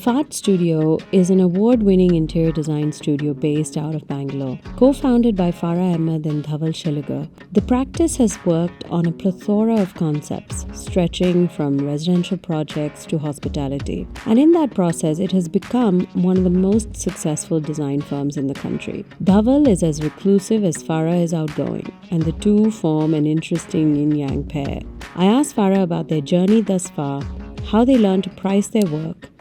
FADD Studio is an award-winning interior design studio based out of Bangalore. Co-founded by Farah Ahmed and Dhaval Shellugar, the practice has worked on a plethora of concepts, stretching from residential projects to hospitality. And in that process, it has become one of the most successful design firms in the country. Dhaval is as reclusive as Farah is outgoing, and the two form an interesting yin-yang pair. I asked Farah about their journey thus far, how they learn to price their work,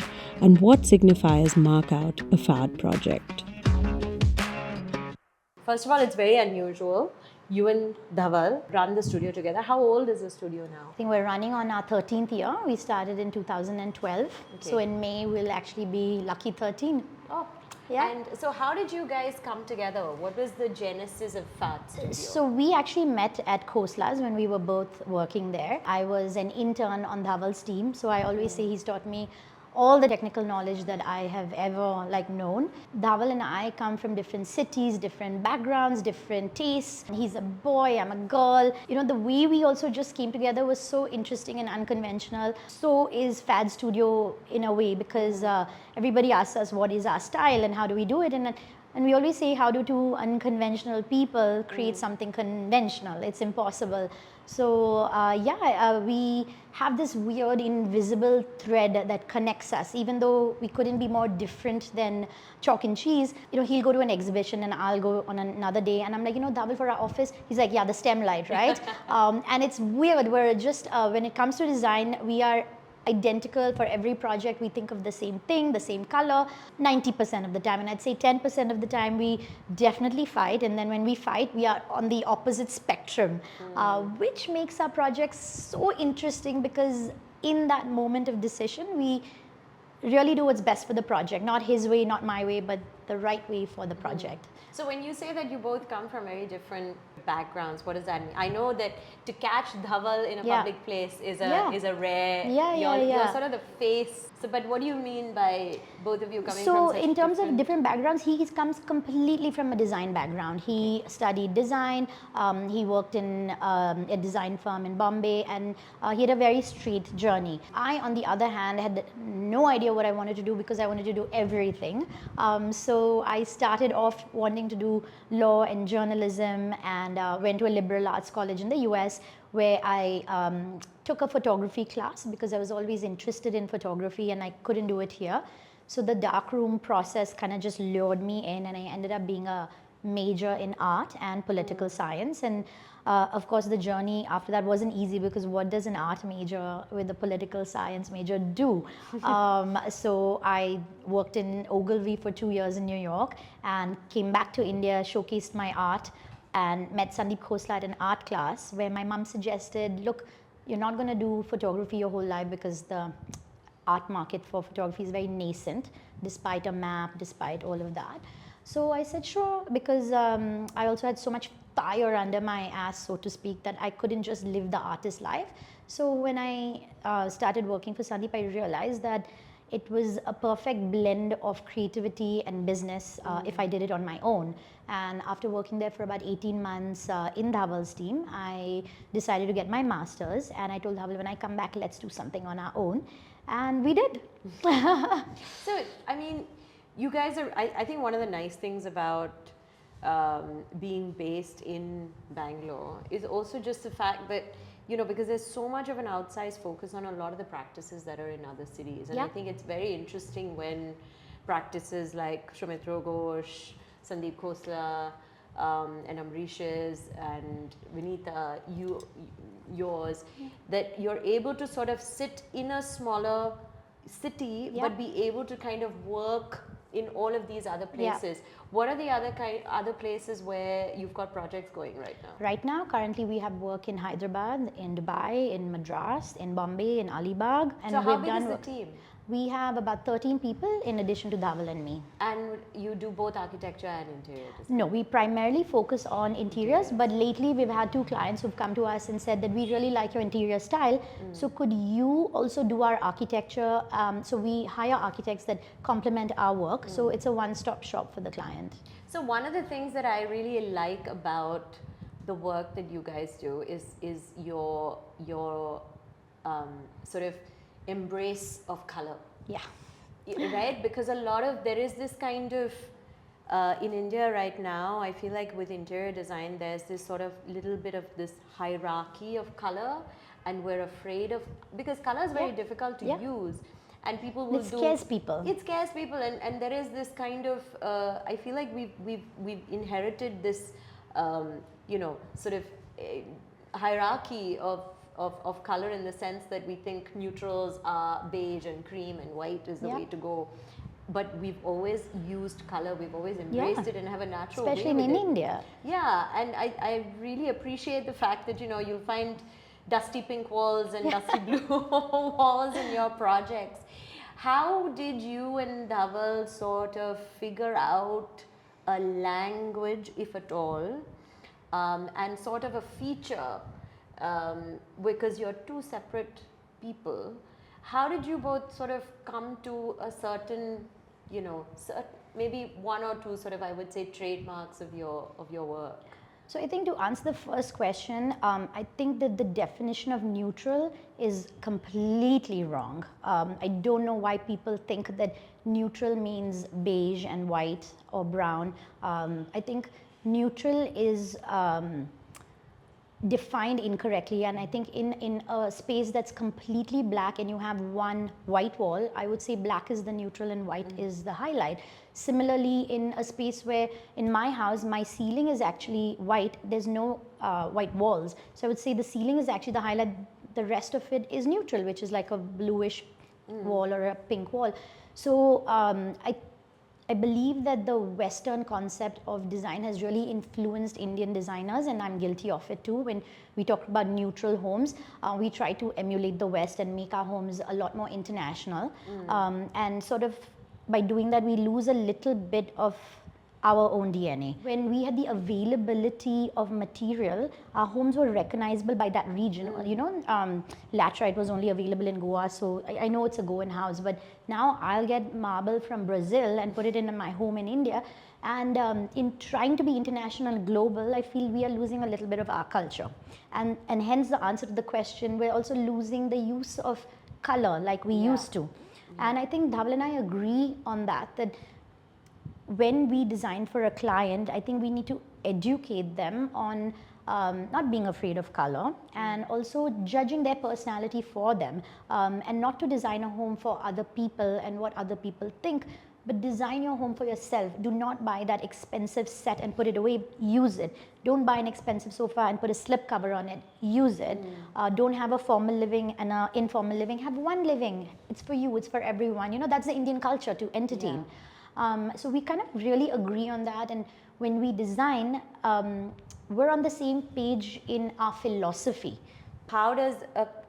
and what signifiers mark out a FADD project. First of all, it's very unusual. You and Dhaval run the studio together. How old is the studio now? I think we're running on our 13th year. We started in 2012. Okay. So in May, we'll actually be lucky 13. Oh, yeah. And so how did you guys come together? What was the genesis of FADD Studio? So we actually met at Khoslas when we were both working there. I was an intern on Dhaval's team. So I always say he's taught me all the technical knowledge that I have ever known. Dhaval and I come from different cities, different backgrounds, different tastes. He's a boy, I'm a girl. You know, the way we also just came together was so interesting and unconventional. So is FADD Studio in a way, because everybody asks us what is our style and how do we do it. And we always say, how do two unconventional people create something conventional? It's impossible. So we have this weird invisible thread that connects us, even though we couldn't be more different than chalk and cheese. You know, he'll go to an exhibition and I'll go on another day, and I'm like, Dhaval, for our office, he's like, yeah, the stem light, right? And it's weird. We're just, when it comes to design, we are identical for every project. We think of the same thing, the same color, 90% of the time. And I'd say 10% of the time we definitely fight. And then when we fight, we are on the opposite spectrum, which makes our projects so interesting, because in that moment of decision, we really do what's best for the project. Not his way, not my way, but the right way for the project. So when you say that you both come from very different backgrounds, what does that mean? I know that to catch Dhaval in a public place is a rare. You're sort of the face. So, but what do you mean by both of you coming from such in terms of different backgrounds, he comes completely from a design background. He studied design. He worked in a design firm in Bombay, and he had a very straight journey. I, on the other hand, had no idea what I wanted to do, because I wanted to do everything. So I started off wanting to do law and journalism, and went to a liberal arts college in the US, where I took a photography class because I was always interested in photography and I couldn't do it here. So the darkroom process kind of just lured me in, and I ended up being a major in art and political science. And of course, the journey after that wasn't easy, because what does an art major with a political science major do? So I worked in Ogilvy for 2 years in New York and came back to India, showcased my art, and met Sandeep Khosla at an art class where my mom suggested, look, you're not going to do photography your whole life because the art market for photography is very nascent, despite a map, despite all of that. So I said, sure, because I also had so much fire under my ass, so to speak, that I couldn't just live the artist life. So when I started working for Sandeep, I realized that it was a perfect blend of creativity and business if I did it on my own. And after working there for about 18 months in Dhaval's team, I decided to get my master's, and I told Dhaval, when I come back, let's do something on our own. And we did. So, I mean, you guys are, I think one of the nice things about being based in Bangalore is also just the fact that, because there's so much of an outsized focus on a lot of the practices that are in other cities. And I think it's very interesting when practices like Soumitra Ghosh, Sandeep Khosla, and Amrish's, and Vinita, yours, that you're able to sort of sit in a smaller city, but be able to kind of work in all of these other places. What are the other places where you've got projects going right now? Right now, currently we have work in Hyderabad, in Dubai, in Madras, in Bombay, in Alibag. And so how big is the team? We have about 13 people in addition to Dhaval and me. And you do both architecture and interior design? No, we primarily focus on interiors, but lately we've had 2 clients who've come to us and said that we really like your interior style. So could you also do our architecture? So we hire architects that complement our work. So it's a one-stop shop for the client. So one of the things that I really like about the work that you guys do is your sort of embrace of color. Yeah. right? Because a lot of, there is this kind of, in India right now, I feel like with interior design, there's this sort of little bit of this hierarchy of color, and we're afraid of, because color is very difficult to use, and people will It scares people. It scares people, and there is this kind of, I feel like we've inherited this, you know, sort of hierarchy of color, in the sense that we think neutrals are beige and cream and white is the way to go. But we've always used color, we've always embraced it and have a natural especially way with in it. India. Yeah, and I really appreciate the fact that, you know, you'll find dusty pink walls and dusty blue walls in your projects. How did you and Dhaval sort of figure out a language, if at all, and sort of a feature, because you're two separate people? How did you both sort of come to a certain, you know, maybe one or two sort of, I would say, trademarks of your work? So I think to answer the first question, I think that the definition of neutral is completely wrong. I don't know why people think that neutral means beige and white or brown. I think neutral is defined incorrectly, and I think in a space that's completely black and you have one white wall, I would say black is the neutral and white is the highlight. Similarly, in a space where in my house my ceiling is actually white, there's no white walls, so I would say the ceiling is actually the highlight, the rest of it is neutral, which is like a bluish wall or a pink wall. So I believe that the Western concept of design has really influenced Indian designers, and I'm guilty of it too. When we talk about neutral homes, we try to emulate the West and make our homes a lot more international. And sort of by doing that, we lose a little bit of our own DNA. When we had the availability of material, our homes were recognizable by that region. You know, laterite was only available in Goa, so I know it's a Goan house, but now I'll get marble from Brazil and put it in my home in India. And in trying to be international and global, I feel we are losing a little bit of our culture. And hence the answer to the question, we're also losing the use of color like we used to. And I think Dhaval and I agree on that when we design for a client, I think we need to educate them on not being afraid of color, and also judging their personality for them, and not to design a home for other people and what other people think, but design your home for yourself. Do not buy that expensive set and put it away, use it. Don't buy an expensive sofa and put a slip cover on it, use it. Don't have a formal living and an informal living, have one living. It's for you, it's for everyone. You know, that's the Indian culture, to entertain. So we kind of really agree on that, and when we design, we're on the same page in our philosophy. How does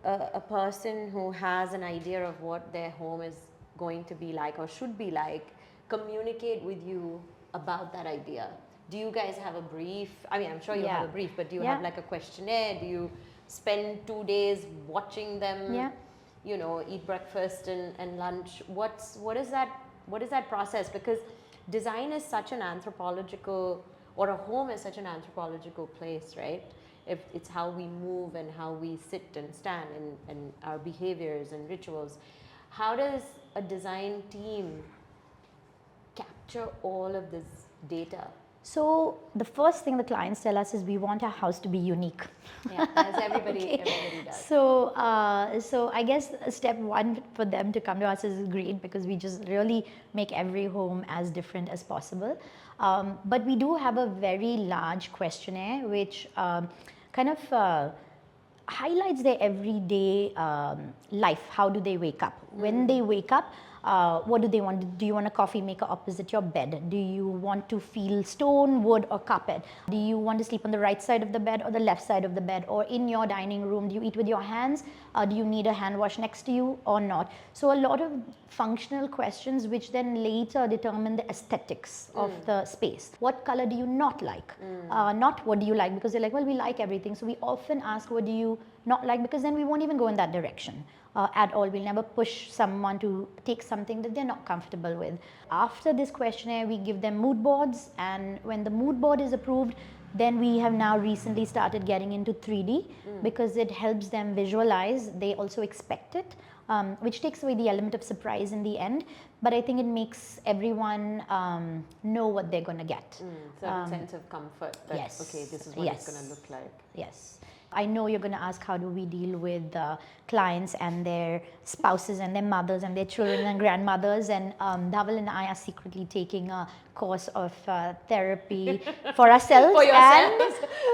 a person who has an idea of what their home is going to be like or should be like communicate with you about that idea? Do you guys have a brief? I mean, I'm sure you have a brief, but do you have like a questionnaire? Do you spend 2 days watching them, you know, eat breakfast and lunch? What is that process? Because design is such an anthropological, or a home is such an anthropological place, right? If it's how we move and how we sit and stand and our behaviors and rituals. How does a design team capture all of this data? So the first thing the clients tell us is we want our house to be unique. Yeah, as everybody does. So, so I guess step one for them to come to us is great, because we just really make every home as different as possible. But we do have a very large questionnaire which kind of highlights their everyday life. How do they wake up? When they wake up, what do they want? Do you want a coffee maker opposite your bed? Do you want to feel stone, wood, or carpet? Do you want to sleep on the right side of the bed or the left side of the bed? Or in your dining room, do you eat with your hands? Do you need a hand wash next to you or not? So a lot of functional questions which then later determine the aesthetics of the space. What color do you not like? Not what do you like, because they're like, well, we like everything. So we often ask, what do you not like? Because then we won't even go in that direction. At all. We'll never push someone to take something that they're not comfortable with. After this questionnaire, we give them mood boards, and when the mood board is approved, Then we have now recently started getting into 3D because it helps them visualize. They also expect it, which takes away the element of surprise in the end. But I think it makes everyone know what they're going to get. Certain sense of comfort that, yes. okay, this is what it's going to look like. Yes. I know you're going to ask how do we deal with clients and their spouses and their mothers and their children and grandmothers, and Dhaval and I are secretly taking a course of therapy for ourselves and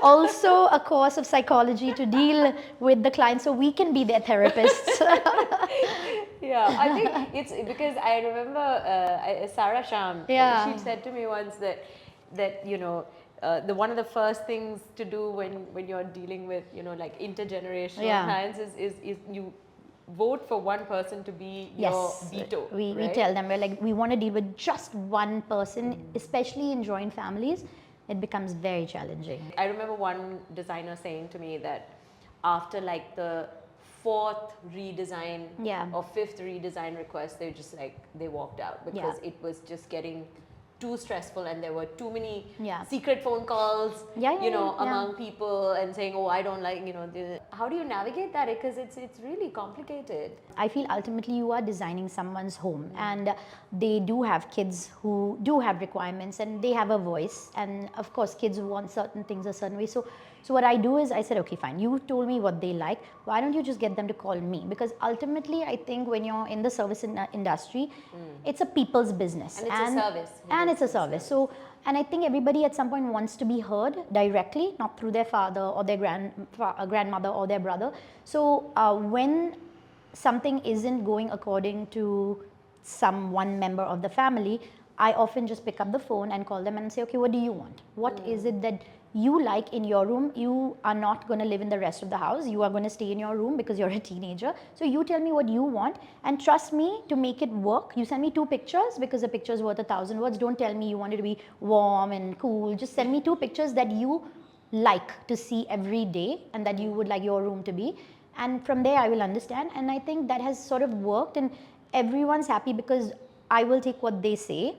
also a course of psychology to deal with the clients so we can be their therapists. Yeah, I think it's because I remember Sarah Sham, she said to me once that you know, one of the first things to do when you're dealing with, you know, like intergenerational clients is you vote for one person to be your veto. We tell them, we're like, we want to deal with just one person, especially in joint families. It becomes very challenging. I remember one designer saying to me that after like the 4th redesign or 5th redesign request, they walked out because it was just getting too stressful and there were too many secret phone calls, among people and saying, oh, I don't like, how do you navigate that? Because it's really complicated. I feel ultimately you are designing someone's home and they do have kids who do have requirements and they have a voice, and of course kids want certain things a certain way. So what I do is I said, okay, fine, you told me what they like, why don't you just get them to call me? Because ultimately I think when you're in the service industry, it's a people's business. And it's a service. And it's a service. So, and I think everybody at some point wants to be heard directly, not through their father or their grandmother or their brother. So when something isn't going according to one member of the family, I often just pick up the phone and call them and say, okay, what do you want? What is it that you like in your room? You are not going to live in the rest of the house. You are going to stay in your room because you're a teenager. So you tell me what you want and trust me to make it work. You send me 2 pictures because a picture is worth 1,000 words. Don't tell me you want it to be warm and cool. Just send me 2 pictures that you like to see every day and that you would like your room to be. And from there I will understand. And I think that has sort of worked and everyone's happy because I will take what they say,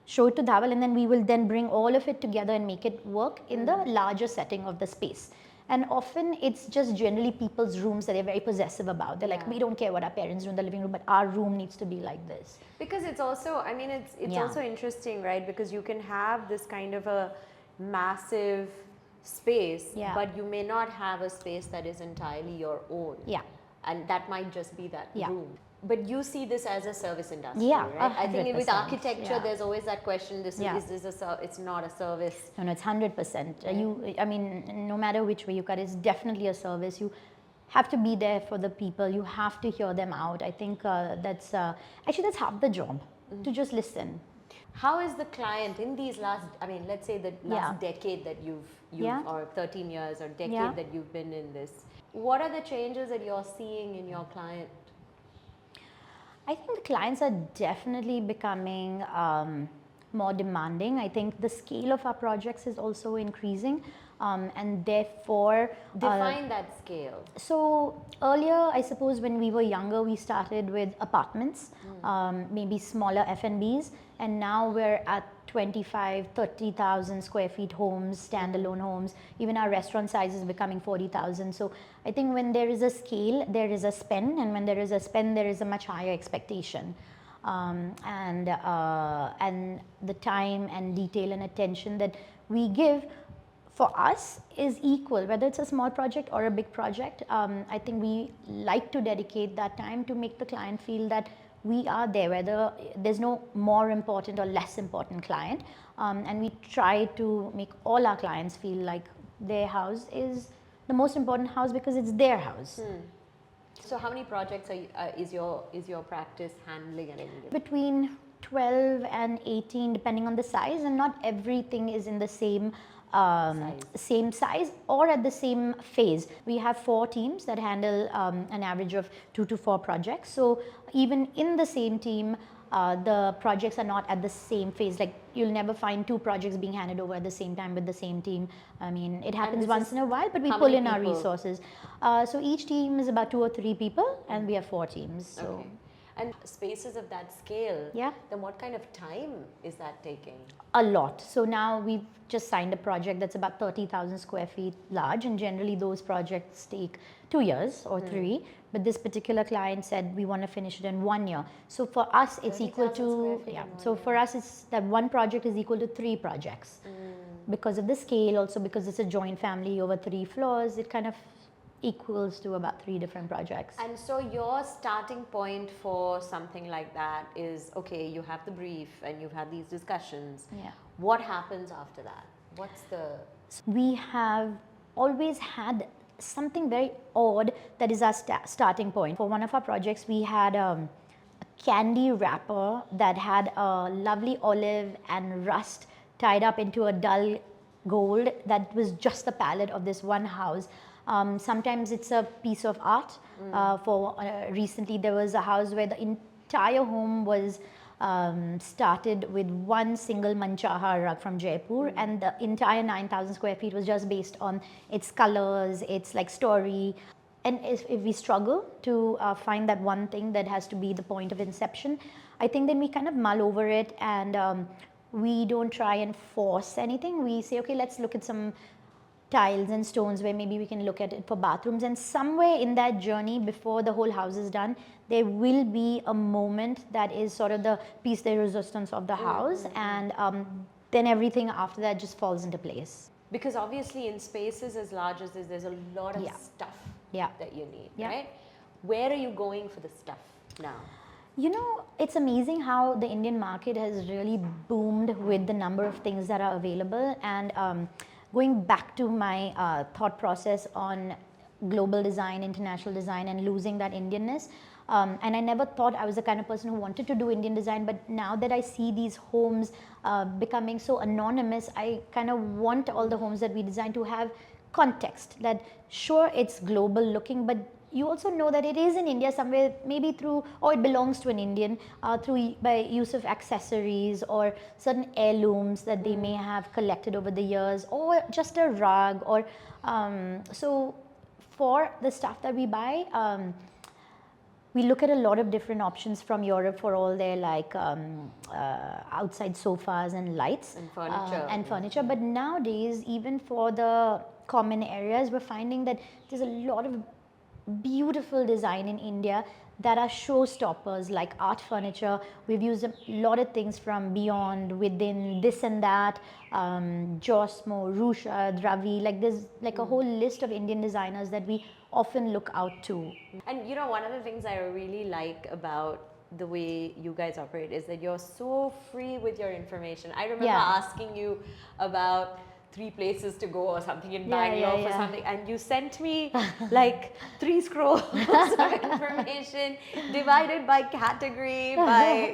show it to Dhaval, and then we will then bring all of it together and make it work in the larger setting of the space. And often it's just generally people's rooms that they're very possessive about. They're like, we don't care what our parents do in the living room, but our room needs to be like this. Because it's also, I mean, it's also interesting, right? Because you can have this kind of a massive space, but you may not have a space that is entirely your own. Yeah. And that might just be that room. But you see this as a service industry, yeah, right? I think with architecture, yeah. there's always that question: is this it's not a service? No, it's 100%. I mean, no matter which way you cut, it's definitely a service. You have to be there for the people. You have to hear them out. I think that's half the job, to just listen. How is the client in these last? I mean, let's say the last decade that you've or 13 years or decade that you've been in this. What are the changes that you're seeing in your client? I think the clients are definitely becoming more demanding. I think the scale of our projects is also increasing, and therefore... Define that scale. So earlier, I suppose when we were younger, we started with apartments, maybe smaller F&Bs, and now we're at 25, 30,000 square feet homes, standalone homes. Even our restaurant size is becoming 40,000. So I think when there is a scale, there is a spend, and when there is a spend, there is a much higher expectation. And the time and detail and attention that we give for us is equal, whether it's a small project or a big project. I think we like to dedicate that time to make the client feel that we are there, whether there's no more important or less important client. And we try to make all our clients feel like their house is the most important house because it's their house. So how many projects is your practice handling at any given? Between 12 and 18, depending on the size, and not everything is in the same size or at the same phase. We have 4 teams that handle an average of 2 to 4 projects. So even in the same team, the projects are not at the same phase. Like you'll never find 2 projects being handed over at the same time with the same team. I mean, it happens once in a while, but we pull in our resources. So each team is about 2 or 3 people, and we have 4 teams. So. Okay. And spaces of that scale, Yeah. then what kind of time is that taking? A lot. So now we've just signed a project that's about 30,000 square feet large, and generally those projects take 2 years or 3. But this particular client said we want to finish it in 1 year. So for us, it's equal 30,000 square to feet in 1 So for us, it's that one project is equal to 3 projects because of the scale. Also because it's a joint family over 3 floors, it kind of equals to about 3 different projects. And so your starting point for something like that is, okay, you have the brief and you've had these discussions. Yeah. What happens after that? What's the... We have always had something very odd that is our starting point. For one of our projects, we had a candy wrapper that had a lovely olive and rust tied up into a dull gold that was just the palette of this one house. Sometimes it's a piece of art. Recently there was a house where the entire home was started with one single manchaha rug from Jaipur, and the entire 9,000 square feet was just based on its colors, its like story. And if we struggle to find that one thing that has to be the point of inception, I think then we kind of mull over it, and we don't try and force anything. We say, okay, let's look at some tiles and stones where maybe we can look at it for bathrooms, and somewhere in that journey before the whole house is done, there will be a moment that is sort of the piece de resistance of the house, and then everything after that just falls into place. Because obviously in spaces as large as this, there's a lot of stuff that you need, right? Where are you going for the stuff now? You know, it's amazing how the Indian market has really boomed with the number of things that are available, and going back to my thought process on global design, international design, and losing that Indianness. And I never thought I was the kind of person who wanted to do Indian design, but now that I see these homes becoming so anonymous, I kind of want all the homes that we design to have context, that sure, it's global looking, but you also know that it is in India somewhere, maybe through, or it belongs to an Indian, by use of accessories or certain heirlooms that they may have collected over the years, or just a rug, or so for the stuff that we buy, we look at a lot of different options from Europe for all their like outside sofas and lights and furniture. But nowadays, even for the common areas, we're finding that there's a lot of beautiful design in India that are showstoppers, like art furniture. We've used a lot of things from Beyond, Within, this and that, Josmo, Rushad, Ravi, like there's like a whole list of Indian designers that we often look out to. And you know, one of the things I really like about the way you guys operate is that you're so free with your information. I remember asking you about 3 places to go or something in Bangalore for something, and you sent me like 3 scrolls of information divided by category, by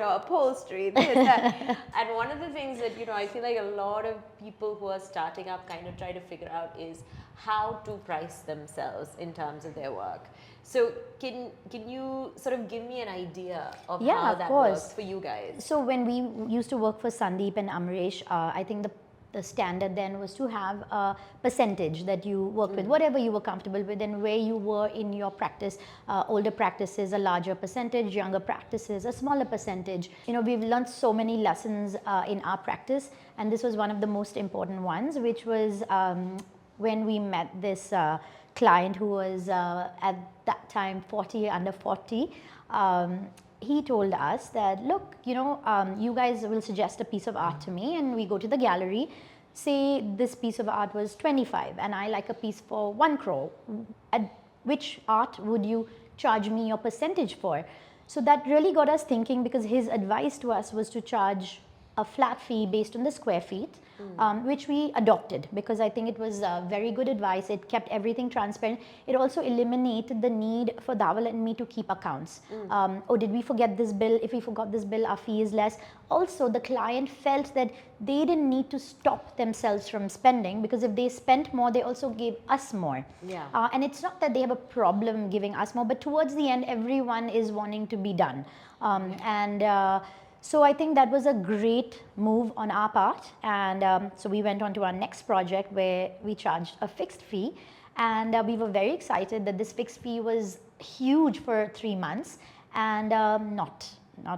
upholstery, this, that. And one of the things that I feel like a lot of people who are starting up kind of try to figure out is how to price themselves in terms of their work. So can you sort of give me an idea of how that works for you guys? So when we used to work for Sandeep and Amresh, I think the standard then was to have a percentage that you work with, whatever you were comfortable with, and where you were in your practice. Older practices, a larger percentage; younger practices, a smaller percentage. We've learned so many lessons in our practice, and this was one of the most important ones, which was when we met this client who was at that time under 40. He told us that, look, you guys will suggest a piece of art to me, and we go to the gallery. Say this piece of art was 25 and I like a piece for 1 crore. At which art would you charge me your percentage for? So that really got us thinking, because his advice to us was to charge a flat fee based on the square feet, which we adopted, because I think it was very good advice. It kept everything transparent. It also eliminated the need for Dhaval and me to keep accounts. Oh, did we forget this bill? If we forgot this bill, our fee is less. Also, the client felt that they didn't need to stop themselves from spending, because if they spent more, they also gave us more. And it's not that they have a problem giving us more, but towards the end, everyone is wanting to be done. So I think that was a great move on our part, and so we went on to our next project where we charged a fixed fee, and we were very excited that this fixed fee was huge for 3 months, and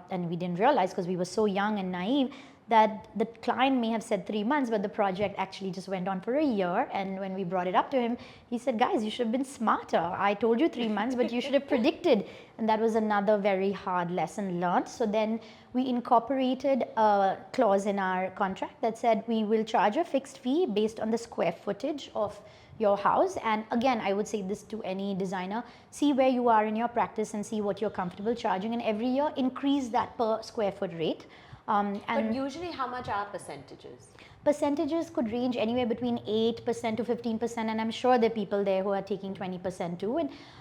and we didn't realize because we were so young and naive that the client may have said 3 months, but the project actually just went on for a year. And when we brought it up to him, he said, guys, you should have been smarter. I told you 3 months, but you should have predicted. And that was another very hard lesson learned. So then we incorporated a clause in our contract that said we will charge a fixed fee based on the square footage of your house. And again, I would say this to any designer, see where you are in your practice and see what you're comfortable charging, and every year increase that per square foot rate. But usually how much are percentages? Percentages could range anywhere between 8% to 15%, and I'm sure there are people there who are taking 20% too.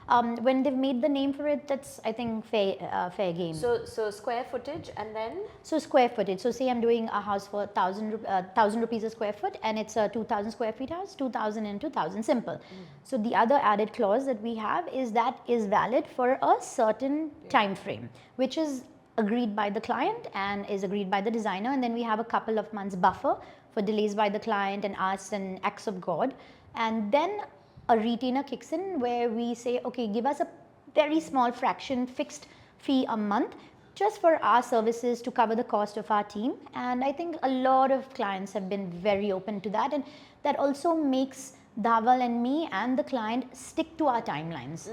And when they've made the name for it, that's, I think, fair game. So square footage, and then? So square footage. So say I'm doing a house for 1,000 rupees a square foot, and it's a 2,000 square feet house, 2,000 and 2,000, simple. So the other added clause that we have is that is valid for a certain time frame, which is agreed by the client and is agreed by the designer. And then we have a couple of months buffer for delays by the client and us and acts of God. And then a retainer kicks in where we say, okay, give us a very small fraction fixed fee a month just for our services to cover the cost of our team. And I think a lot of clients have been very open to that, and that also makes Dhaval and me and the client stick to our timelines.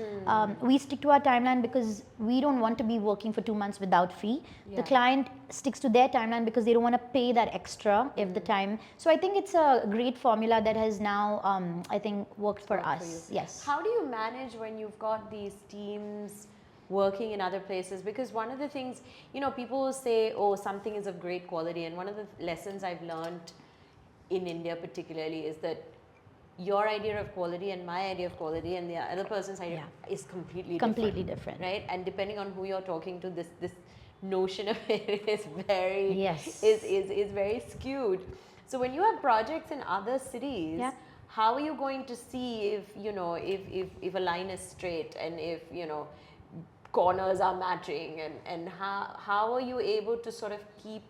We stick to our timeline because we don't want to be working for 2 months without fee. The client sticks to their timeline because they don't want to pay that extra if the time. So I think it's a great formula that has now, I think, worked for us. Yes. How do you manage when you've got these teams working in other places? Because one of the things, you know, people will say, oh, something is of great quality. And one of the lessons I've learned in India particularly is that your idea of quality and my idea of quality and the other person's idea is completely different, right? And depending on who you're talking to, this notion of it is very is very skewed. So when you have projects in other cities, how are you going to see if, you know, if a line is straight and if, you know, corners are matching, and how are you able to sort of keep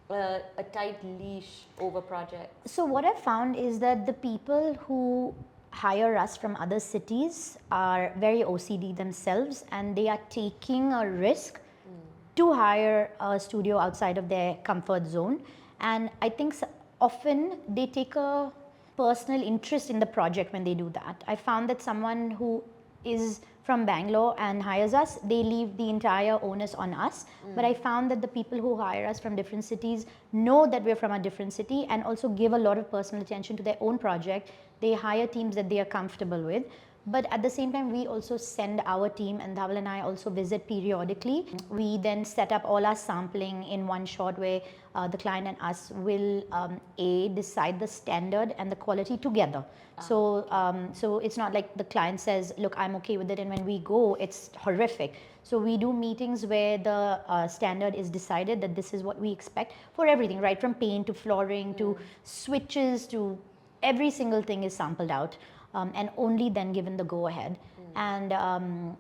a tight leash over projects? So what I've found is that the people who hire us from other cities are very OCD themselves, and they are taking a risk to hire a studio outside of their comfort zone. And I think often they take a personal interest in the project when they do that. I found that someone who is from Bangalore and hires us, they leave the entire onus on us. But I found that the people who hire us from different cities know that we're from a different city and also give a lot of personal attention to their own project. They hire teams that they are comfortable with. But at the same time, we also send our team, and Dhaval and I also visit periodically. We then set up all our sampling in one shot where the client and us will decide the standard and the quality together. So it's not like the client says, look, I'm okay with it, and when we go, it's horrific. So we do meetings where the standard is decided that this is what we expect for everything, right from paint to flooring to switches to every single thing is sampled out. And only then given the go-ahead. And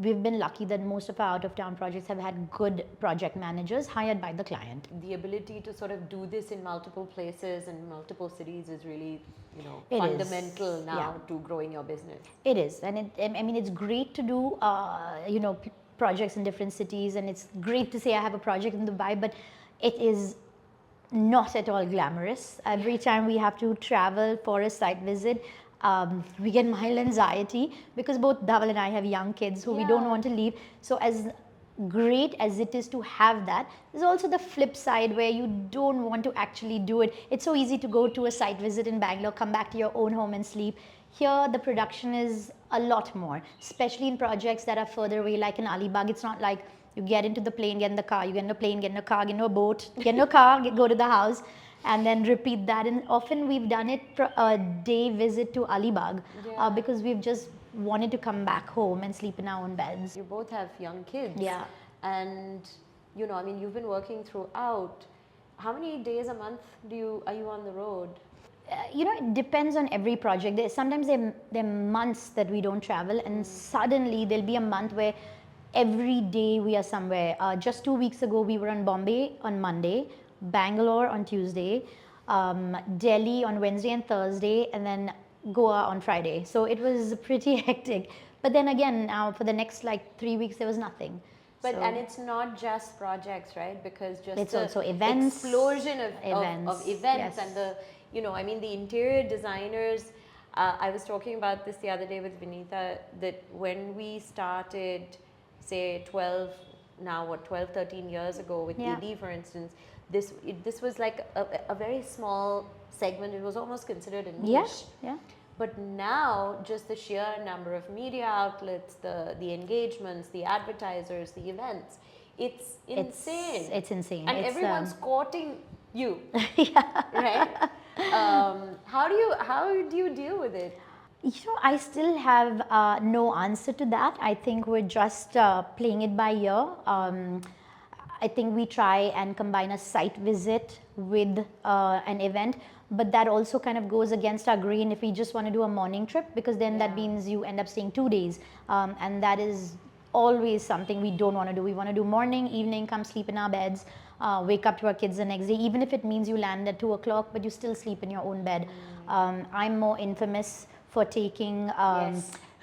we've been lucky that most of our out-of-town projects have had good project managers hired by the client. The ability to sort of do this in multiple places and multiple cities is really, you know, fundamental now to growing your business. It is, and I mean, it's great to do, you know, projects in different cities, and it's great to say I have a project in Dubai, but it is not at all glamorous. Every time we have to travel for a site visit, we get mild anxiety because both Dhaval and I have young kids who we don't want to leave. So as great as it is to have that, there's also the flip side where you don't want to actually do it. It's so easy to go to a site visit in Bangalore, come back to your own home and sleep. Here the production is a lot more, especially in projects that are further away, like in Alibag. It's not like you get into the plane, get in the car, you get in a plane, get in a car, get in a boat, get in a car, go to the house, and then repeat that. And often we've done it for a day visit to Alibag because we've just wanted to come back home and sleep in our own beds. You both have young kids. Yeah. And, you know, I mean, you've been working throughout. How many days a month are you on the road? You know, it depends on every project. Sometimes there are months that we don't travel, and suddenly there'll be a month where every day we are somewhere. Just 2 weeks ago, we were in Bombay on Monday, Bangalore on Tuesday, Delhi on Wednesday and Thursday, and then Goa on Friday. So it was pretty hectic. But then again, now for the next like 3 weeks, there was nothing. But So and it's not just projects, right? Because just it's the also events, explosion of events, events yes. and the, you know, I mean, the interior designers. I was talking about this the other day with Vinita, that when we started, say 12, now what, 12, 13 years ago with Yeah. AD, for instance, this was like a very small segment. It was almost considered a niche. yeah, yeah. But now, just the sheer number of media outlets, the engagements, the advertisers, the events, it's insane. It's insane. And It's, everyone's courting you, yeah. right? How do you deal with it? You know, I still have no answer to that. I think we're just playing it by ear. I think we try and combine a site visit with an event, but that also kind of goes against our grain if we just want to do a morning trip, because then that means you end up staying 2 days, and that is always something we don't want to do. We want to do morning, evening, come sleep in our beds, wake up to our kids the next day, even if it means you land at 2 o'clock, but you still sleep in your own bed. I'm more infamous for taking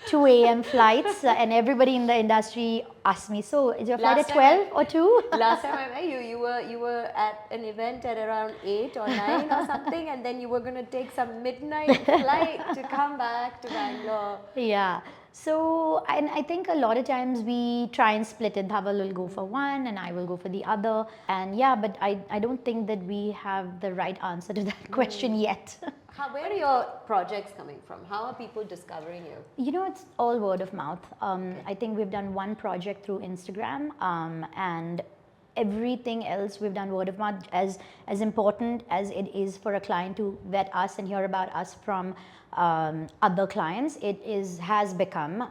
2 a.m. flights, and everybody in the industry asks me, so is your flight at 12 or 2? Last time I met you, you were at an event at around 8 or 9 or something, and then you were going to take some midnight flight to come back to Bangalore. Yeah. So, and I think a lot of times we try and split it. Dhaval will go for one and I will go for the other. And yeah, but I don't think that we have the right answer to that question yet. Where are your projects coming from? How are people discovering you? You know, it's all word of mouth. I think we've done one project through Instagram, and everything else we've done word of mouth. As important as it is for a client to vet us and hear about us from other clients, has become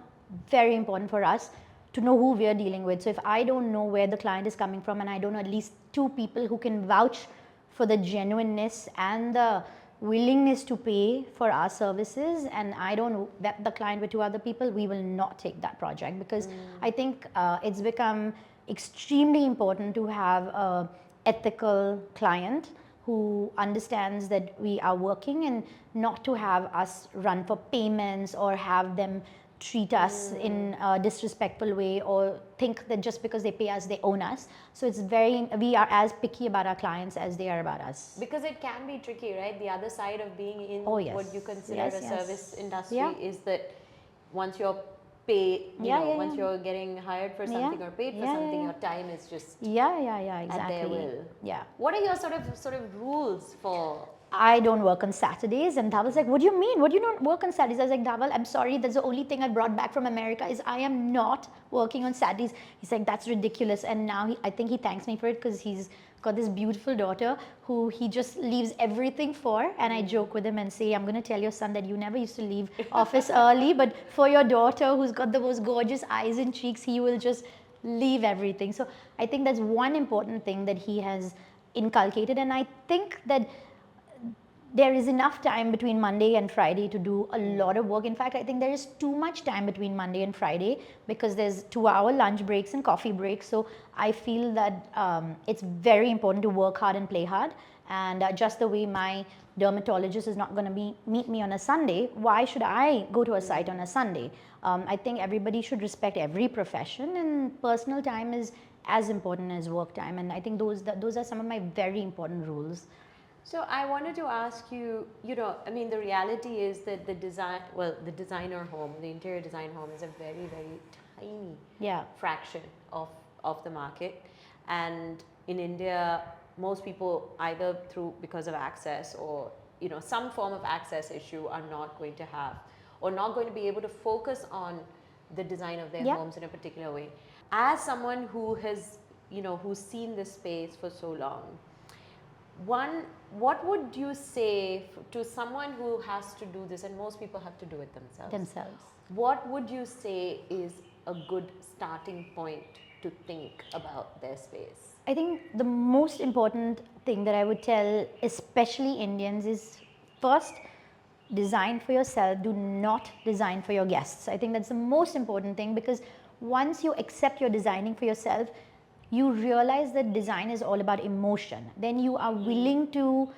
very important for us to know who we are dealing with. So if I don't know where the client is coming from, and I don't know at least 2 people who can vouch for the genuineness and the willingness to pay for our services, and I don't vet the client with 2 other people, we will not take that project, because I think it's become extremely important to have a ethical client who understands that we are working, and not to have us run for payments or have them treat us in a disrespectful way, or think that just because they pay us, they own us. So we are as picky about our clients as they are about us. Because it can be tricky, right? The other side of being in what you consider a service industry is that once you're paid, once you're getting hired for something or paid for something, your time is just exactly. at their will. Yeah. What are your sort of rules for? I don't work on Saturdays, and Dhaval's like, what do you mean? What do you not work on Saturdays? I was like, Dhaval, I'm sorry, that's the only thing I brought back from America is I am not working on Saturdays. He's like, that's ridiculous. And now I think he thanks me for it, because he's got this beautiful daughter who he just leaves everything for. And I joke with him and say, I'm going to tell your son that you never used to leave office early, but for your daughter who's got the most gorgeous eyes and cheeks, he will just leave everything. So I think that's one important thing that he has inculcated. And I think that there is enough time between Monday and Friday to do a lot of work. In fact, I think there is too much time between Monday and Friday, because there's 2-hour lunch breaks and coffee breaks. So I feel that it's very important to work hard and play hard. And just the way my dermatologist is not going to meet me on a Sunday, why should I go to a site on a Sunday? I think everybody should respect every profession, and personal time is as important as work time. And I think those are some of my very important rules. So I wanted to ask you, I mean, the reality is that the designer home, the interior design home is a very, very tiny fraction of the market. And in India, most people either because of access or, some form of access issue are not going to have, or not going to be able to focus on the design of their homes in a particular way. As someone who has, who's seen this space for so long, what would you say to someone who has to do this, and most people have to do it themselves? What would you say is a good starting point to think about their space? I think the most important thing that I would tell, especially Indians, is first, design for yourself. Do not design for your guests. I think that's the most important thing, because once you accept you're designing for yourself, you realize that design is all about emotion. Then you are willing to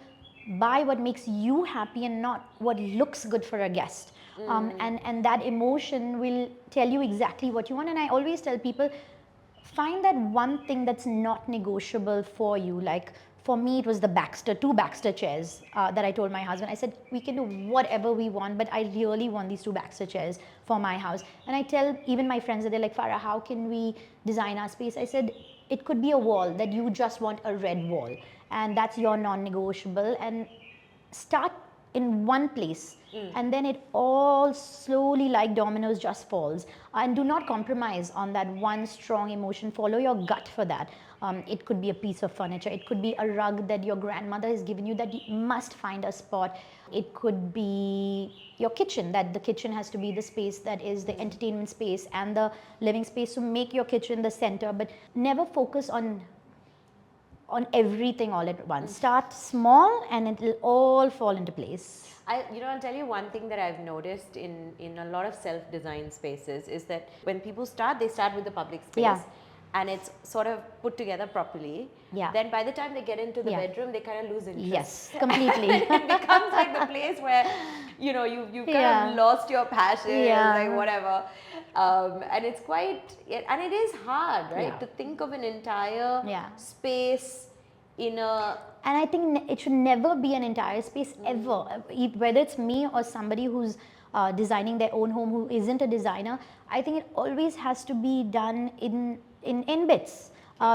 buy what makes you happy and not what looks good for a guest. and that emotion will tell you exactly what you want. And I always tell people, find that one thing that's not negotiable for you. Like for me, it was the two Baxter chairs that I told my husband. I said, we can do whatever we want, but I really want these two Baxter chairs for my house. And I tell even my friends that they're like, Farah, how can we design our space? I said, it could be a wall that you just want a red wall, and that's your non-negotiable. And start in one place, and then it all slowly, like dominoes, just falls. And do not compromise on that one strong emotion. Follow your gut for that. It could be a piece of furniture, it could be a rug that your grandmother has given you that you must find a spot. It could be your kitchen, that the kitchen has to be the space that is the entertainment space and the living space. So make your kitchen the center, but never focus on everything all at once. Start small and it will all fall into place. I'll tell you one thing that I've noticed in a lot of self-designed spaces is that when people start, they start with the public space. Yeah. And it's sort of put together properly. Yeah. Then by the time they get into the bedroom, they kind of lose interest. Yes, completely. It becomes like the place where, you've kind of lost your passion, like whatever. And it's and it is hard, right? To think of an entire space in a... And I think it should never be an entire space ever. Whether it's me or somebody who's designing their own home who isn't a designer, I think it always has to be done in bits.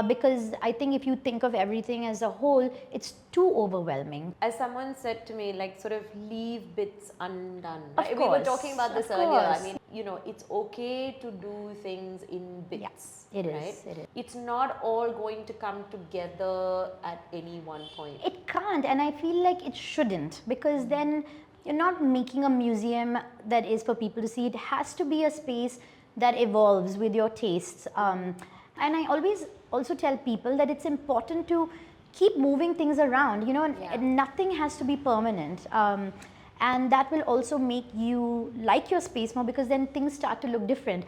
Because I think if you think of everything as a whole, it's too overwhelming. As someone said to me, like sort of leave bits undone. Of We course, were talking about this earlier. I mean, it's okay to do things in bits. Yes, it is. Right? It is. It's not all going to come together at any one point. It can't, and I feel like it shouldn't, because then you're not making a museum that is for people to see. It has to be a space that evolves with your tastes. And I always also tell people that it's important to keep moving things around. Nothing has to be permanent. And that will also make you like your space more, because then things start to look different.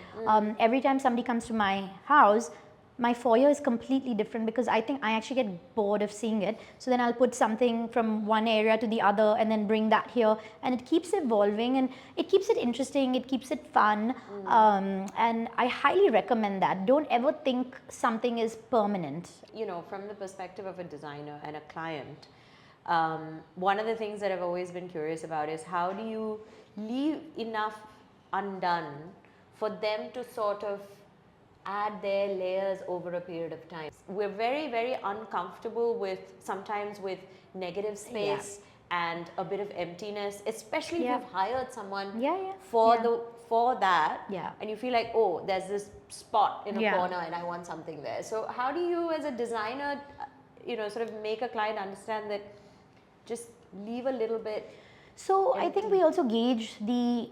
Every time somebody comes to my house, my foyer is completely different, because I think I actually get bored of seeing it. So then I'll put something from one area to the other and then bring that here, and it keeps evolving and it keeps it interesting, it keeps it fun. And I highly recommend that. Don't ever think something is permanent. From the perspective of a designer and a client, one of the things that I've always been curious about is how do you leave enough undone for them to sort of add their layers over a period of time. We're very, very uncomfortable sometimes with negative space and a bit of emptiness, especially if you've hired someone for that, and you feel like, oh, there's this spot in a corner and I want something there. So how do you as a designer, sort of make a client understand that just leave a little bit? So I think we also gauge the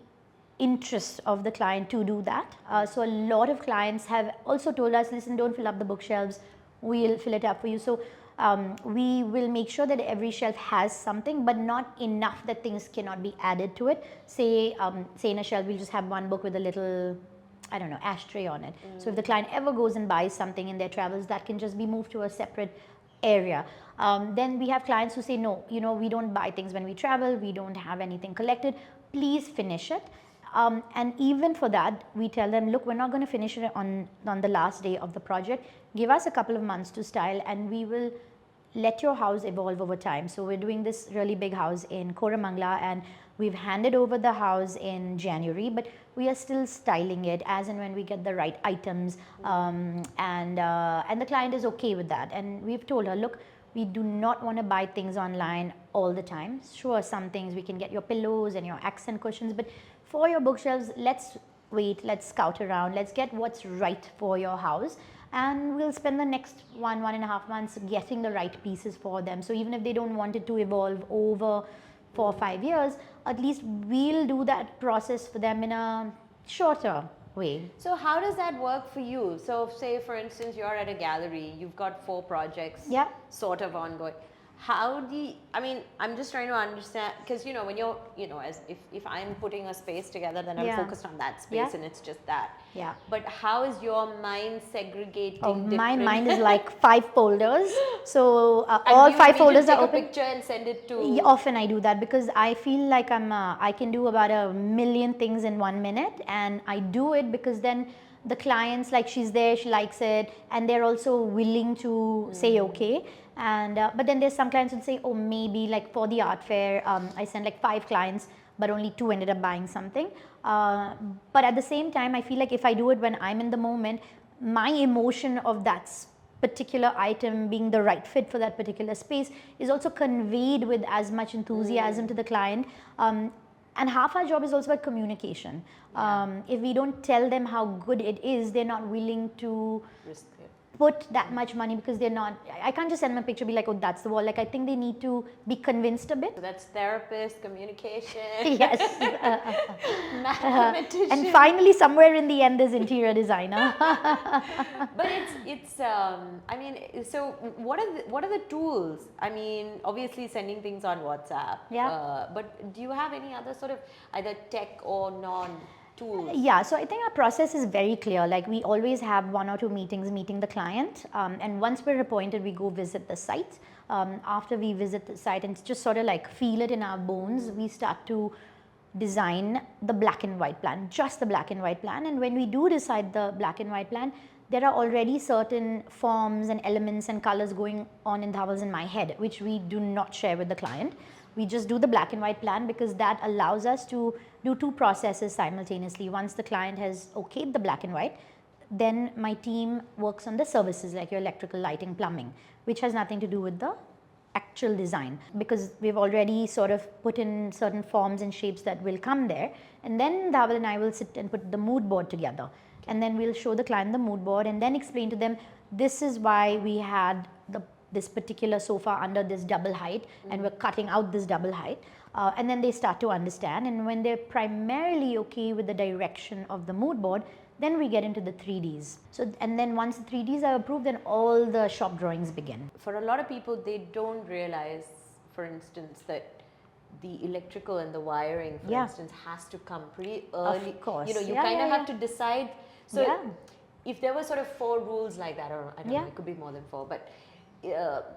interest of the client to do that. So a lot of clients have also told us, listen, don't fill up the bookshelves, we'll fill it up for you. So we will make sure that every shelf has something, but not enough that things cannot be added to it. Say in a shelf, we'll just have one book with a little, ashtray on it. So if the client ever goes and buys something in their travels, that can just be moved to a separate area. Then we have clients who say, no, we don't buy things when we travel, we don't have anything collected, please finish it. And even for that, we tell them, look, we're not going to finish it on the last day of the project. Give us a couple of months to style and we will let your house evolve over time. So we're doing this really big house in Koramangala and we've handed over the house in January, but we are still styling it as and when we get the right items. And the client is okay with that. And we've told her, look, we do not want to buy things online all the time. Sure, some things we can get your pillows and your accent cushions, but for your bookshelves, let's wait, let's scout around, let's get what's right for your house, and we'll spend the next 1.5 months getting the right pieces for them. So even if they don't want it to evolve over 4 or 5 years, at least we'll do that process for them in a shorter way. So how does that work for you? So say for instance you're at a gallery, you've got 4 projects sort of ongoing. how do you, I mean, I'm just trying to understand, because you know, when you're, you know, as if I'm putting a space together, then I'm Yeah. focused on that space, Yeah. and it's just that. Yeah. But how is your mind segregating Oh, my different? mind is like 5 folders. So And all do you 5 folders take are a open. picture and send it to? Yeah, often I do that because I feel like I can do about a million things in 1 minute, and I do it because then the clients, like, she's there, she likes it, and they're also willing to say okay. And but then there's some clients who say, oh, maybe like for the art fair, I sent like 5 clients, but only 2 ended up buying something. But at the same time, I feel like if I do it when I'm in the moment, my emotion of that particular item being the right fit for that particular space is also conveyed with as much enthusiasm to the client. And half our job is also about communication. If we don't tell them how good it is, they're not willing to Risk it. put that much money, because they're not, I can't just send them a picture, be like, oh, that's the wall. Like, I think they need to be convinced a bit. So that's therapist, communication. Yes. Mathematician. And finally, somewhere in the end, there's interior designer. But it's I mean, so what are the tools? I mean, obviously sending things on WhatsApp. Yeah. But do you have any other sort of either tech or non tools? Yeah, so I think our process is very clear. Like, we always have 1 or 2 meetings meeting the client, and once we're appointed, we go visit the site. After we visit the site and just sort of like feel it in our bones, we start to design the black and white plan, just the black and white plan. And when we do decide the black and white plan, there are already certain forms and elements and colors going on in Dhaval's in my head, which we do not share with the client. We just do the black and white plan because that allows us to do 2 processes simultaneously. Once the client has okayed the black and white, then my team works on the services like your electrical, lighting, plumbing, which has nothing to do with the actual design, because we've already sort of put in certain forms and shapes that will come there. And then Dhaval and I will sit and put the mood board together. And then we'll show the client the mood board and then explain to them, this is why we had this particular sofa under this double height, and we're cutting out this double height. And then they start to understand. And when they're primarily okay with the direction of the mood board, then we get into the 3Ds. So, and then once the 3Ds are approved, then all the shop drawings begin. For a lot of people, they don't realize, for instance, that the electrical and the wiring, for instance, has to come pretty early. Of course. You know, you Yeah, kind of yeah, have to decide. So if there were sort of 4 rules like that, or I don't know, it could be more than 4, but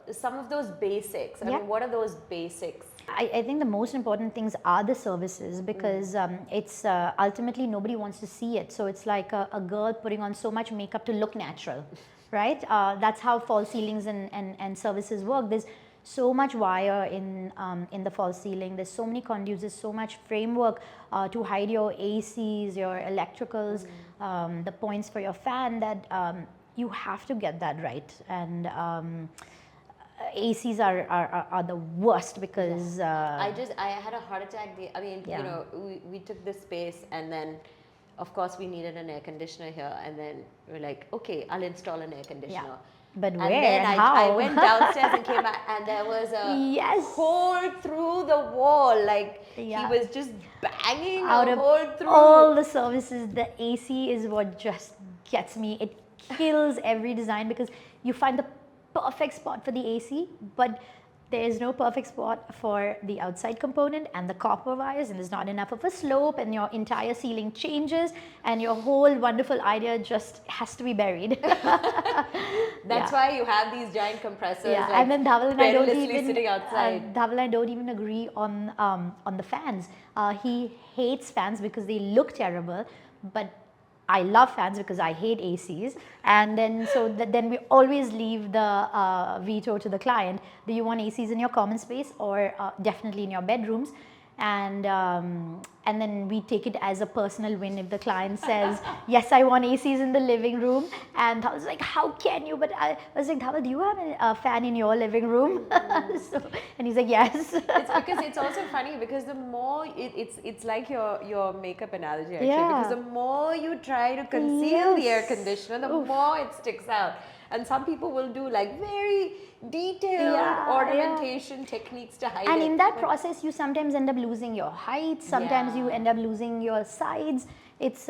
some of those basics, I mean, what are those basics? I think the most important things are the services, because it's ultimately nobody wants to see it. So it's like a girl putting on so much makeup to look natural, right? That's how false ceilings and services work. There's so much wire in the false ceiling. There's so many conduits. There's so much framework to hide your ACs, your electricals, the points for your fan, that you have to get that right. And ACs are the worst because I had a heart attack. You know, we took this space, and then of course we needed an air conditioner here, and then we're like, okay, I'll install an air conditioner. But and where then and how? I went downstairs and came back, and there was a hole through the wall. Like he was just banging out a of hole through. all the services, the AC is what just gets me. It kills every design, because you find the perfect spot for the AC, but there is no perfect spot for the outside component and the copper wires, and there's not enough of a slope, and your entire ceiling changes, and your whole wonderful idea just has to be buried. That's why you have these giant compressors. Yeah, like, and then Dhaval and I don't even sitting outside. Dhaval and I don't even agree on the fans. He hates fans because they look terrible, but I love fans because I hate ACs. And then then we always leave the veto to the client. Do you want ACs in your common space, or definitely in your bedrooms? And then we take it as a personal win if the client says, yes, I want ACs in the living room. And Dhaval was like, how can you? But I was like, Dhaval, do you have a fan in your living room? And he's like, yes. It's because it's also funny, because the more it's like your makeup analogy, actually, because the more you try to conceal the air conditioner, the more it sticks out. And some people will do like very detailed ornamentation techniques to hide it. And in that process, you sometimes end up losing your height. Sometimes you end up losing your sides. It's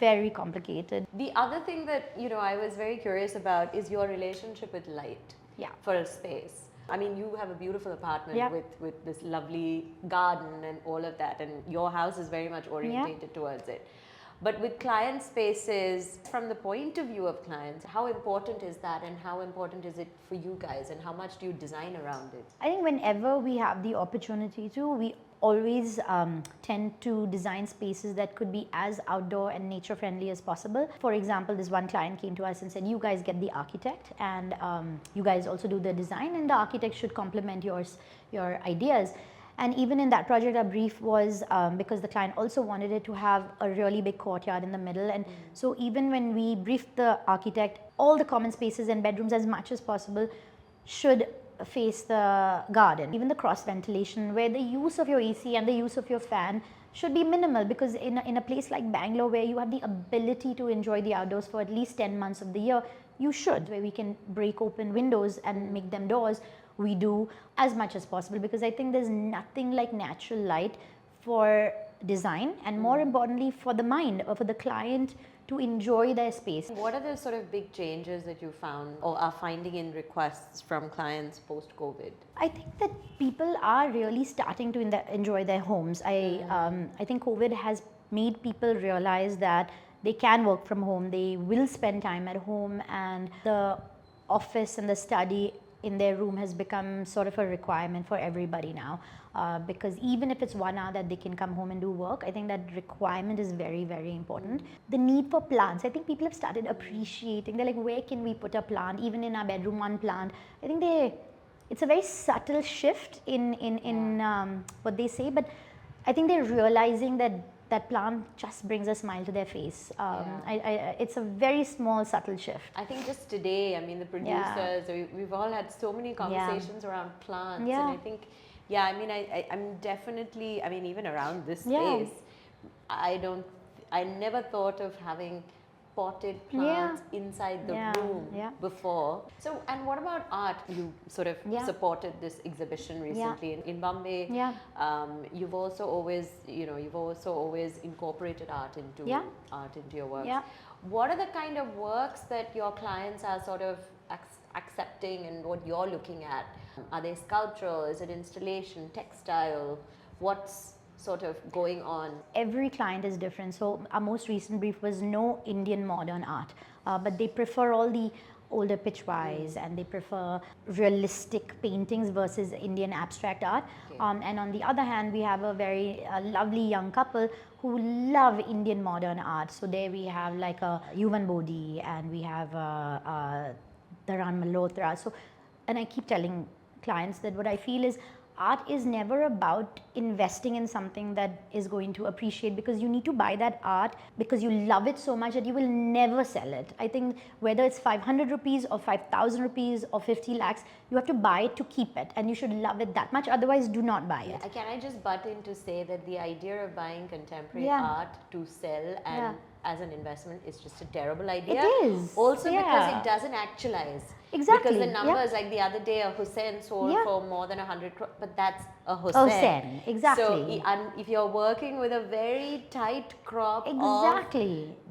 very complicated. The other thing that I was very curious about is your relationship with light for a space. I mean, you have a beautiful apartment Yeah. with this lovely garden and all of that, and your house is very much orientated towards it. But with client spaces, from the point of view of clients, how important is that, and how important is it for you guys, and how much do you design around it? I think whenever we have the opportunity to, we always tend to design spaces that could be as outdoor and nature friendly as possible. For example, this one client came to us and said, you guys get the architect, and you guys also do the design, and the architect should complement your ideas. And even in that project, our brief was because the client also wanted it to have a really big courtyard in the middle. And so even when we briefed the architect, all the common spaces and bedrooms as much as possible should face the garden. Even the cross ventilation, where the use of your AC and the use of your fan should be minimal, because in a place like Bangalore, where you have the ability to enjoy the outdoors for at least 10 months of the year, you should. Where we can break open windows and make them doors, we do as much as possible, because I think there's nothing like natural light for design, and more importantly for the mind or for the client to enjoy their space. What are the sort of big changes that you found or are finding in requests from clients post-COVID? I think that people are really starting to enjoy their homes. I think COVID has made people realize that they can work from home, they will spend time at home, and the office and the study in their room has become sort of a requirement for everybody now. Because even if it's 1 hour that they can come home and do work, I think that requirement is very, very important. The need for plants, I think people have started appreciating. They're like, where can we put a plant? Even in our bedroom, one plant. I think it's a very subtle shift in what they say, but I think they're realizing that plant just brings a smile to their face. It's a very small, subtle shift. I think just today, I mean, the producers, we've all had so many conversations around plants, and I think, I mean, I'm definitely, I mean, even around this space, I never thought of having potted plants inside the room before. So, and what about art? You sort of supported this exhibition recently in Bombay. You've also always, incorporated art into your works. What are the kind of works that your clients are sort of accepting, and what you're looking at? Are they sculptural? Is it installation, textile? What's sort of going on? Every client is different. So our most recent brief was no Indian modern art, but they prefer all the older pitchwise, and they prefer realistic paintings versus Indian abstract art. And on the other hand, we have a very lovely young couple who love Indian modern art. So there we have like a Yuvan Bodhi, and we have Dharan Malhotra. So, and I keep telling clients that what I feel is art is never about investing in something that is going to appreciate, because you need to buy that art because you love it so much that you will never sell it. I think whether it's 500 rupees or 5,000 rupees or 50 lakhs, you have to buy it to keep it, and you should love it that much, otherwise do not buy it. Can I just butt in to say that the idea of buying contemporary art to sell and as an investment is just a terrible idea. It is. Also because it doesn't actualize. Exactly. Because the numbers, like the other day, a Hussein sold for more than 100 crore, but that's a Hussein. Hussein, exactly. So if you're working with a very tight crop of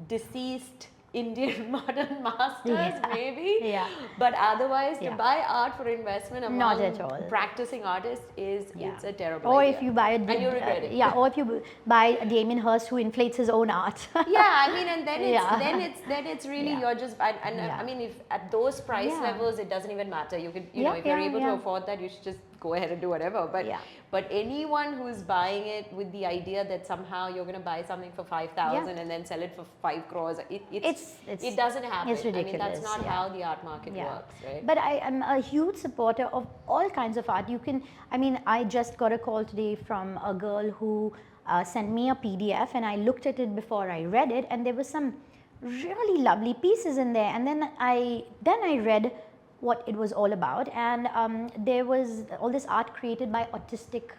deceased Indian modern masters, maybe. But otherwise, to buy art for investment among not at all. Practicing artists it's a terrible or idea. If you buy and you regret it. or if you buy Damien Hirst, who inflates his own art. I mean, and then it's really you're just I mean, if at those price levels, it doesn't even matter. You could if you're able to afford that, you should just go ahead and do whatever. But anyone who's buying it with the idea that somehow you're going to buy something for 5,000 and then sell it for 5 crores, it doesn't happen. It's ridiculous. I mean, that's not how the art market works, right? But I am a huge supporter of all kinds of art. I just got a call today from a girl who sent me a PDF, and I looked at it before I read it, and there were some really lovely pieces in there. And then I read what it was all about, and there was all this art created by autistic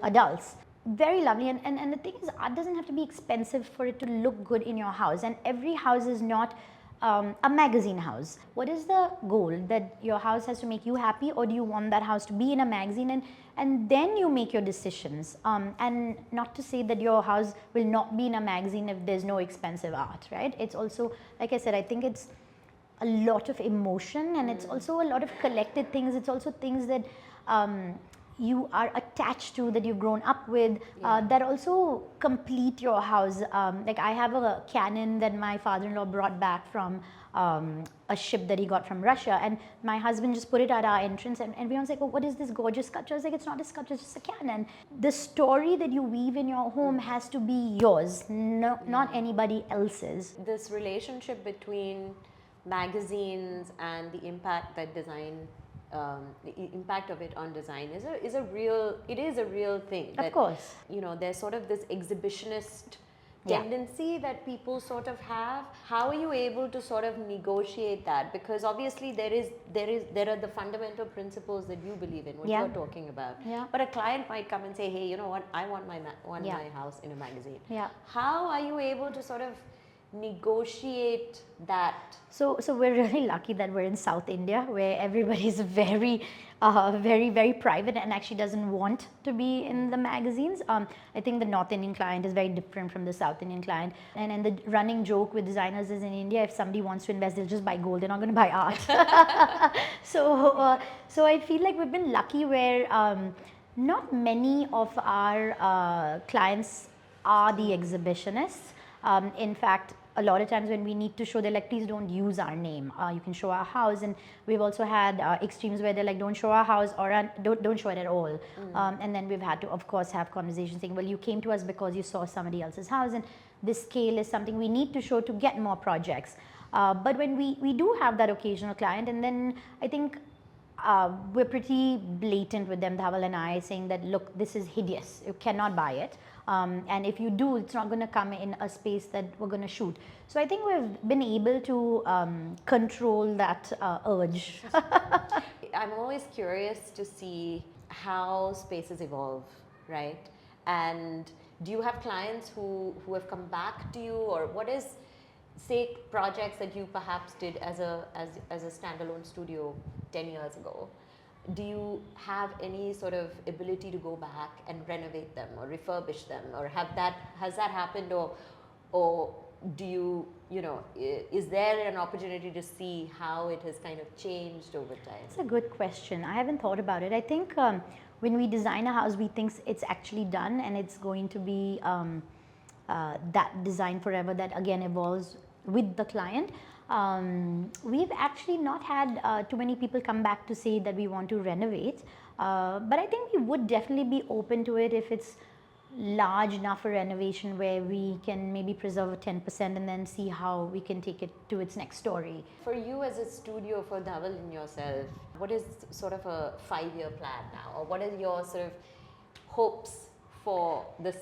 adults. Very lovely, and the thing is, art doesn't have to be expensive for it to look good in your house, and every house is not a magazine house. What is the goal? That your house has to make you happy, or do you want that house to be in a magazine? And then you make your decisions. And not to say that your house will not be in a magazine if there's no expensive art, right? It's also, like I said, I think it's a lot of emotion, and it's also a lot of collected things. It's also things that you are attached to, that you've grown up with, that also complete your house. Like I have a cannon that my father-in-law brought back from a ship that he got from Russia, and my husband just put it at our entrance, and everyone's like, oh, what is this gorgeous sculpture? I was like, it's not a sculpture, it's just a cannon. The story that you weave in your home has to be yours, not anybody else's. This relationship between magazines and the impact that design, the impact of it on design is a real thing. Of course. You know, there's sort of this exhibitionist tendency that people sort of have. How are you able to sort of negotiate that? Because obviously there are the fundamental principles that you believe in, what you're talking about. But a client might come and say, hey, you know what, I want my my house in a magazine. How are you able to sort of negotiate that? So we're really lucky that we're in South India, where everybody's very very private and actually doesn't want to be in the magazines. I think the North Indian client is very different from the South Indian client, and the running joke with designers is, in India, if somebody wants to invest, they'll just buy gold, they're not going to buy art. So I feel like we've been lucky where not many of our clients are the exhibitionists. In fact, a lot of times when we need to show, they're like, please don't use our name. You can show our house. And we've also had extremes where they're like, don't show our house, or don't show it at all. And then we've had to, of course, have conversations saying, well, you came to us because you saw somebody else's house, and this scale is something we need to show to get more projects. But when we do have that occasional client, and then I think we're pretty blatant with them, Dhaval and I, saying that, look, this is hideous, you cannot buy it. And if you do, it's not going to come in a space that we're going to shoot. So I think we've been able to control that urge. I'm always curious to see how spaces evolve, right? And do you have clients who have come back to you, or what is, say, projects that you perhaps did as a standalone studio 10 years ago? Do you have any sort of ability to go back and renovate them or refurbish them, or has that happened, or do you know, is there an opportunity to see how it has kind of changed over time? It's a good question. I haven't thought about it. I think when we design a house, we think it's actually done and it's going to be that design forever, that again evolves with the client. We've actually not had too many people come back to say that we want to renovate, but I think we would definitely be open to it if it's large enough for renovation, where we can maybe preserve 10% and then see how we can take it to its next story. For you as a studio, for Dhaval and yourself, what is sort of a 5-year plan now, or what are your sort of hopes for this?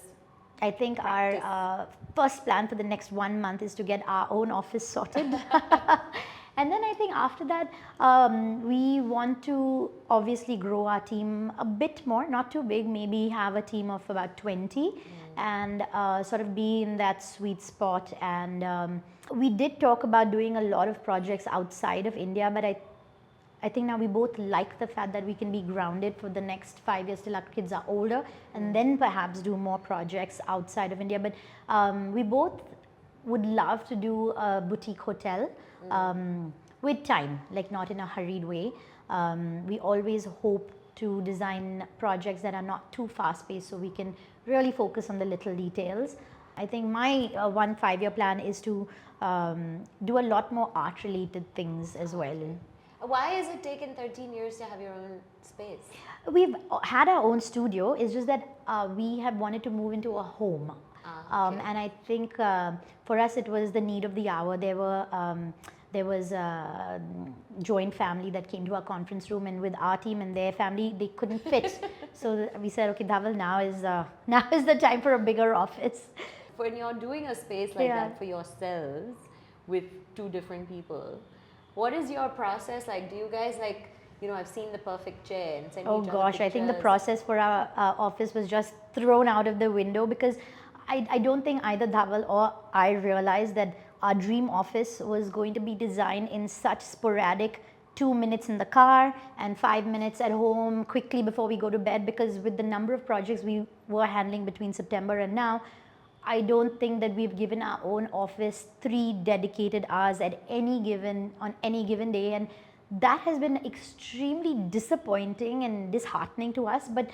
I think practice? Our first plan for the next 1 month is to get our own office sorted. And then I think after that, we want to obviously grow our team a bit more, not too big, maybe have a team of about 20 and sort of be in that sweet spot. And we did talk about doing a lot of projects outside of India, but I think now we both like the fact that we can be grounded for the next 5 years till our kids are older, and then perhaps do more projects outside of India. But we both would love to do a boutique hotel with time, like not in a hurried way. We always hope to design projects that are not too fast-paced, so we can really focus on the little details. I think my 1 5-year plan is to do a lot more art-related things as well. Why has it taken 13 years to have your own space? We've had our own studio. It's just that we have wanted to move into a home. Okay. And I think for us it was the need of the hour. There was a joint family that came to our conference room, and with our team and their family, they couldn't fit. So we said, okay, Dhaval, now is the time for a bigger office. When you're doing a space like that for yourselves with 2 different people, what is your process like? Do you guys like, you know, I've seen the perfect chair and send each other gosh, pictures. I think the process for our office was just thrown out of the window, because I don't think either Dhaval or I realized that our dream office was going to be designed in such sporadic 2 minutes in the car and 5 minutes at home quickly before we go to bed, because with the number of projects we were handling between September and now, I don't think that we've given our own office 3 dedicated hours at on any given day, and that has been extremely disappointing and disheartening to us. But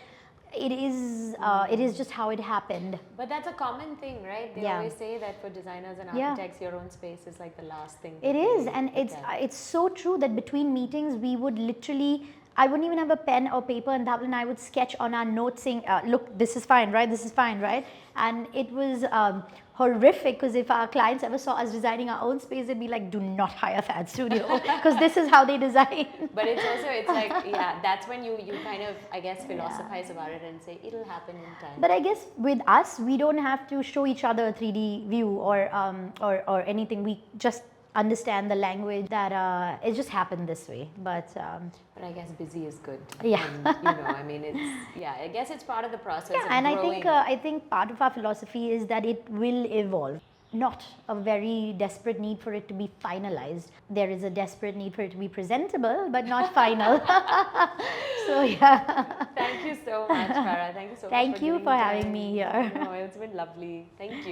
it is just how it happened. But that's a common thing, right? They Yeah. always say that for designers and Yeah. architects, your own space is like the last thing. It that is, they and look at. it's so true that between meetings we would literally, I wouldn't even have a pen or paper, and Dhaval and I would sketch on our notes saying, look, this is fine, right? This is fine, right? And it was horrific, because if our clients ever saw us designing our own space, they'd be like, do not hire FADD Studio, because this is how they design. But it's also, it's like, yeah, that's when you kind of, I guess, philosophize about it and say, it'll happen in time. But I guess with us, we don't have to show each other a 3D view or anything. We just understand the language that it just happened this way. But But I guess busy is good. Yeah. And, you know, I mean, it's, yeah, I guess it's part of the process yeah, of and growing. I think part of our philosophy is that it will evolve. Not a very desperate need for it to be finalized. There is a desperate need for it to be presentable, but not final. So yeah. Thank you so much, Farah. Thank you so much Thank you giving for me having time. me here. No, it's been lovely. Thank you.